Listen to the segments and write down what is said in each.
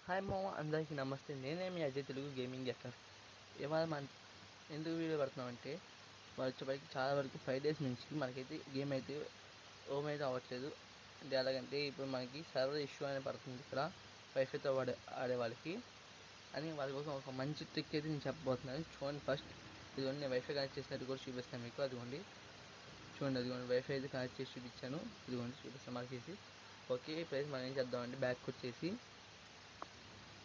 Hi మామ, అందరికీ నమస్తే. నేనే మీ అజయ్ తెలుగు గేమింగ్ ఎఫ్ఎఫ్. ఇవాళ మన ఎందుకు వీడియో పెడుతున్నామంటే, మరి వచ్చేప్పటికి చాలా వరకు 5 డేస్ నుంచి మనకైతే గేమ్ అయితే ఓమ్ అయితే అవ్వట్లేదు. అంటే ఎలాగంటే ఇప్పుడు మనకి సర్వర్ ఇష్యూ అని పడుతుంది ఇక్కడ వైఫైతో ఆడే వాళ్ళకి. అని వాళ్ళ కోసం ఒక మంచి ట్రిక్ అయితే నేను చెప్పబోతున్నాను. చూడండి, ఫస్ట్ ఇదిగోండి, నేను వైఫై కనెక్ట్ చేసినట్టు కూడా చూపిస్తాను మీకు. అదిగోండి, చూడండి, అదిగోండి వైఫై అయితే కనెక్ట్ చేసి చూపించాను. ఇదిగోండి చూపిస్తాను మనకేసి. ఓకే, ఇప్పుడైతే మనం ఏం చేద్దామంటే బ్యాక్ వచ్చేసి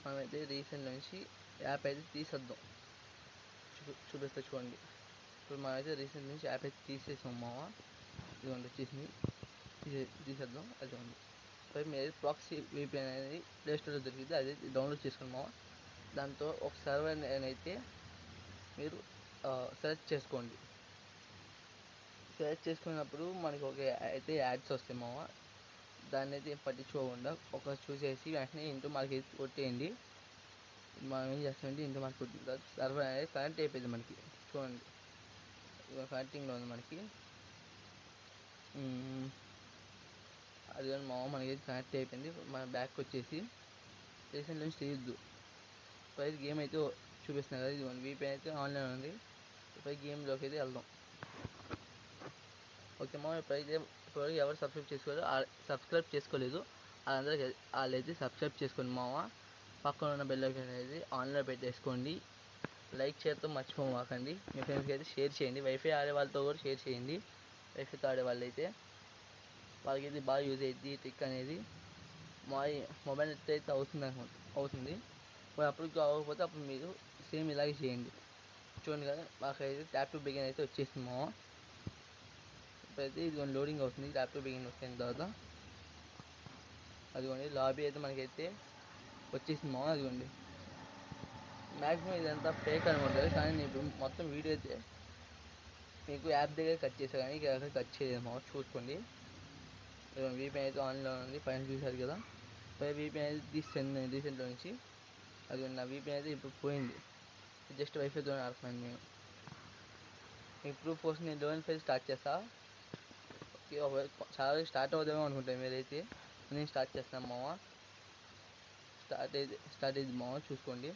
మనమైతే రీసెంట్ నుంచి యాప్ అయితే తీసేద్దాం. చూపిస్తా చూడండి. ఇప్పుడు మనమైతే రీసెంట్ నుంచి యాప్ అయితే తీసేసాం మామ. ఇదిగోండి వచ్చేసింది, తీసేద్దాం. అదిగోండి, ఇప్పుడు మీరు ప్రాక్సీ VPN అనేది ప్లేస్టోర్లో దొరికితే అది డౌన్లోడ్ చేసుకోండి మామ. దాంతో ఒక సర్వర్ అయితే మీరు సెలెక్ట్ చేసుకోండి. సెలెక్ట్ చేసుకున్నప్పుడు మనకి ఒక అయితే యాడ్స్ వస్తాయి మామ. దాన్ని అయితే పట్టించుకోకుండా ఒక చూసేసి వెంటనే ఇంటూ మార్కెట్ కొట్టేయండి. మనం ఏం చేస్తామంటే ఇంటూ మార్కెట్ కొట్టిన తర్వాత సర్వర్ అనేది కనెక్ట్ అయిపోయింది మనకి. చూడండి, కనెక్టింగ్లో ఉంది మనకి. అది కానీ మామ మనకి కనెక్ట్ అయిపోయింది. మన బ్యాక్ వచ్చేసి రీసెంట్ నుంచి తీయద్దు. ఇప్పుడు గేమ్ అయితే చూపిస్తున్నాయి కదా, ఇది VPN అయితే ఆన్లైన్ ఉంది. ఇప్పుడు గేమ్లోకి అయితే వెళ్దాం. ఓకే మామ, ఇప్పుడైతే ఎవరు సబ్స్క్రైబ్ చేసుకోలేదు వాళ్ళైతే సబ్స్క్రైబ్ చేసుకోండి మామ. పక్కన ఉన్న బెల్ ఐకాన్ అనేది ఆన్లో పెట్టేసుకోండి. లైక్ చేయడంతో మర్చిపోమాకండి. మీ ఫ్రెండ్స్కి అయితే షేర్ చేయండి. వైఫై ఆడే వాళ్ళతో కూడా షేర్ చేయండి. వైఫైతో ఆడే వాళ్ళైతే వాళ్ళకైతే బాగా యూజ్ అయ్యింది ట్రిక్ అనేది. మా మొబైల్ నెట్ అయితే అవుతుంది. అప్పుడు అవ్వకపోతే అప్పుడు మీరు సేమ్ ఇలాగే చేయండి. చూడండి కదా, మాకైతే ట్యాప్ టు బిగిన్ అయితే వచ్చేసింది మామ. ఇప్పుడైతే ఇది లోడింగ్ అవుతుంది. ట్యాప్ టు బిగిన్ వచ్చిన తర్వాత అదిగోండి లాబీ అయితే మనకైతే వచ్చేసింది మామ. అదిగోండి, మ్యాక్సిమం ఇదంతా ఫేక్ అనుకుంటుంది, కానీ నేను మొత్తం వీడియో అయితే మీకు యాప్ దగ్గర కట్ చేసాను, కానీ ఇక్కడ కట్ చేయలేదు మామ. చూసుకోండి, VPN అయితే ఆన్లో ఉంది. పైన చూశారు కదా, VPN అయితే తీసాను రీసెంట్లో నుంచి. అది నా VPN అయితే ఇప్పుడు పోయింది. జస్ట్ వైఫైతో ఆడుతున్నాను నేను. మీకు ప్రూఫ్ కోసం నేను లోన్ ఫైల్ స్టార్ట్ చేస్తా. ఓకే, చాలా స్టార్ట్ అవుతామో అనుకుంటాను మీరైతే. నేను స్టార్ట్ చేస్తాను మామ. స్టార్ట్ అయింది మామ. చూసుకోండి,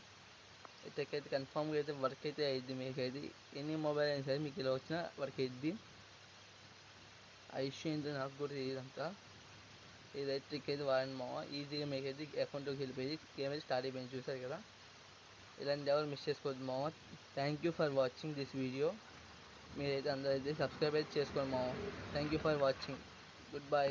అయితే కన్ఫామ్గా అయితే వర్క్ అయితే అయ్యిద్ది. మీకు అయితే ఎన్ని మొబైల్ అయినా సరే మీకు ఇలా వచ్చినా వర్క్ అయ్యిద్ది. ఆ ఇష్యూ ఏంటో నాకు కూడా తెలియదు అంతా. ఇదైతే ట్రిక్ అయితే వాడండి మామ. ఈజీగా మీకు అయితే అకౌంట్లోకి వెళ్ళిపోయి గేమ్ అయితే స్టార్ట్ అయిపోయింది. చూసారు కదా, ఇలాంటి ఎవరు మిస్ చేసుకోవద్దు మామ. Thank you for watching this video. మీరైతే అందరూ అయితే సబ్స్క్రైబ్ అయితే చేసుకోండి మామ. Thank you for watching. Good bye.